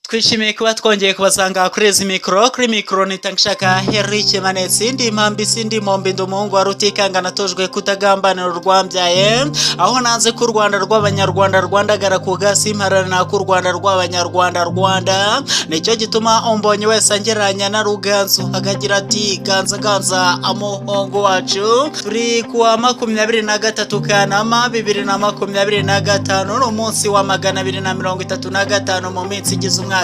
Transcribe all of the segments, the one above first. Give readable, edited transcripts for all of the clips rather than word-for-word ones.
Twishimiye kuba twongeye kubasanga kuri izi mikoro nitangishaka Eric Manetsi ndi impambisi ndi mombi ndi umuhungu wa Rutikanga natojwe kutagambanira urwambyaye aho nanze ku Rwanda rw'abanyarwanda rwandagara ku gasi imparana ku Rwanda rw'abanyarwanda nicyo gituma umbonye wese angeranya na Ruganzu akagira ati ganza amuhongo wacu turi kuwa 23 Kanama 2025 n'umunsi wa 235 mu minsi igize umwaka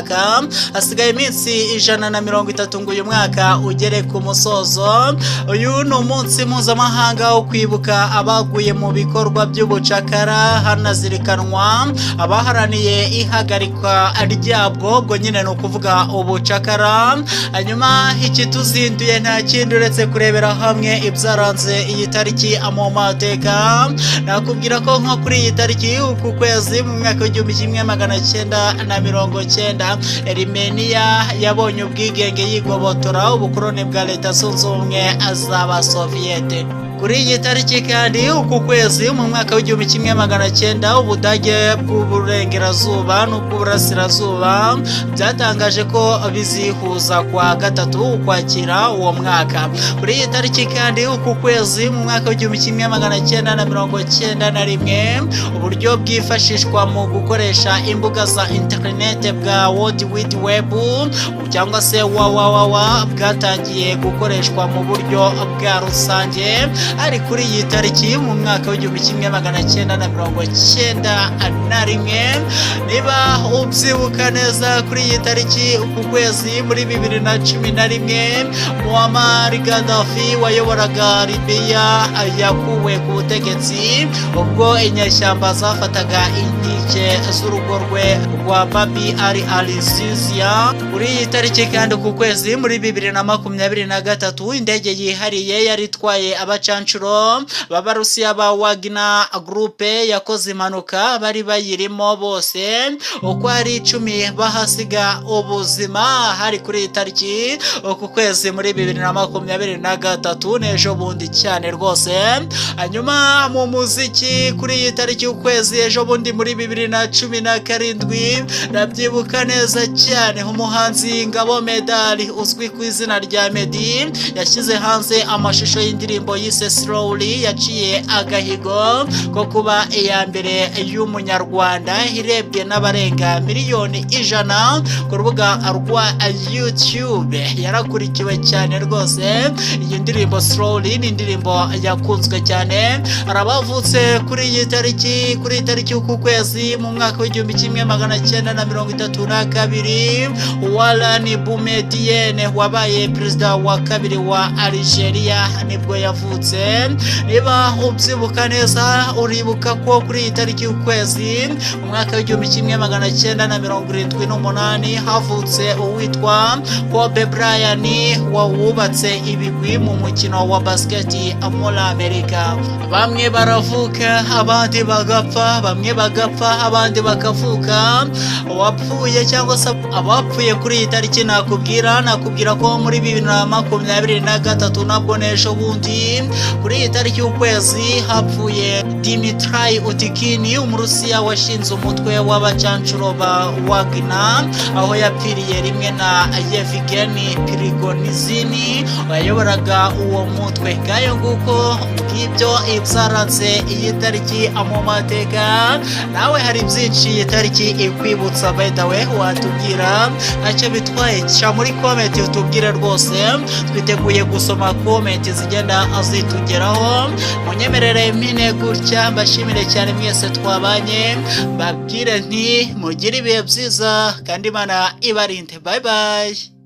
hasigaye iminsi 130 ngo uyu mwaka ugere ku musozo. Uyu ni umunsi mpuzamahanga wo kwibuka abaguye mu bikorwa by'ubucakara hanazirikanwa abaharaniye ihagarikwa ryabwo ubwo nyine ni ukuvuga ubucakara. Hanyuma iki tuzinduye nta kindi uretse kurebera hamwe ibyaranze iyi tariki mu mateka. Nakubwira ko nko kuri iyi tariki uku kwezi mu mwaka w'1990 Armenia yabonye ubwigenge yigobotora ubukoloni bwa Leta Zunze Ubumwe z'Abasoviyete. Kuri iyi tariki kandi uku kwezi mu mwaka w'1900 Ubudage bw'uburengerazuba n'ubw'uburasirazuba byatangaje ko bizihuza kwa gatatu ukwakira uwo mwaka. Kuri iyi tariki kandi uku kwezi mu mwaka w'1991 uburyo bwifashishwa mu gukoresha imbuga za internet bwa World Wide Web cyangwa se www bwatangiye gukoreshwa mu buryo bwa rusange. Ari kuri iyi tariki mu mwaka w'1991 niba ubyibuka neza kuri iyi tariki uku kwezi muri 2011 Muammar Gaddafi wayoboraga Libya yakuwe ku butegetsi ubwo inyeshyamba zafataga inkike z'urugo rwe rwa Babi al-Sisiya. Kuri iyi tariki kandi uku kwezi muri 2023 indege yihariye yari itwaye abacancuro b'Abarusiya ba Wagner Group yakoze impanuka bari bayirimo bose uko ari 10 bahasiga ubuzima. Hari kuri iyi tariki uku kwezi muri 2023 nejo bundi cyane rwose. Hanyuma mu muziki kuri iyi tariki ukwezi ejo bundi muri 2017 ndabyibuka neza cyane umuhanzi Ngabo Medali uzwi ku izina rya Meddy yashyize hanze amashusho y'indirimbo yise Slowly yaciye agahigo ko kuba iya mbere y'umunyarwanda irebwe n'abarenga miliyoni 100 ku rubuga rwa YouTube. Yarakurikiwe cyane rwose. Iyi ndirimbo Slowly ni indirimbo yakunzwe cyane. Arabavutse kuri iyi tariki uku kwezi mu mwaka w'1932 Walani Boumediene wabaye perezida wa kabiri wa Algeria nibwo yavutse. Niba ubyibuka neza uribuka ko kuri iyi tariki y'ukwezi mu mwaka w'1978 havutse uwitwa Kobe Bryant wubatse ibigwi mu mukino wa basket muri Amerika. Bamwe baravuka abandi bagapfa, abandi bakavuka. Wapfuye cyangwa se abapfuye kuri iyi tariki nakubwira ko muri 2023 nabwo nejo bundi kuri iyi tariki y'ukwezi hapfuye Dmitry Utikini umurusiya washinze umutwe w'abacancuro ba Wagner aho yapfiriye rimwe na Yevgeny Prigozhin wayoboraga uwo mutwe. Ngayo nguko ngibyo ibyaranze iyi tariki mu mateka. Nawe hari byinshi iyi tariki ikwibutsa by the way watubwira ntacyo bitwaye cya muri comment utubwire rwose. Twiteguye gusoma comment zigenda azitugeraho. Munyemerere mpine gutya mbashimire cyane mwese twabanye babwire nti mugire ibihe byiza kandi Imana ibarinde. Bye bye.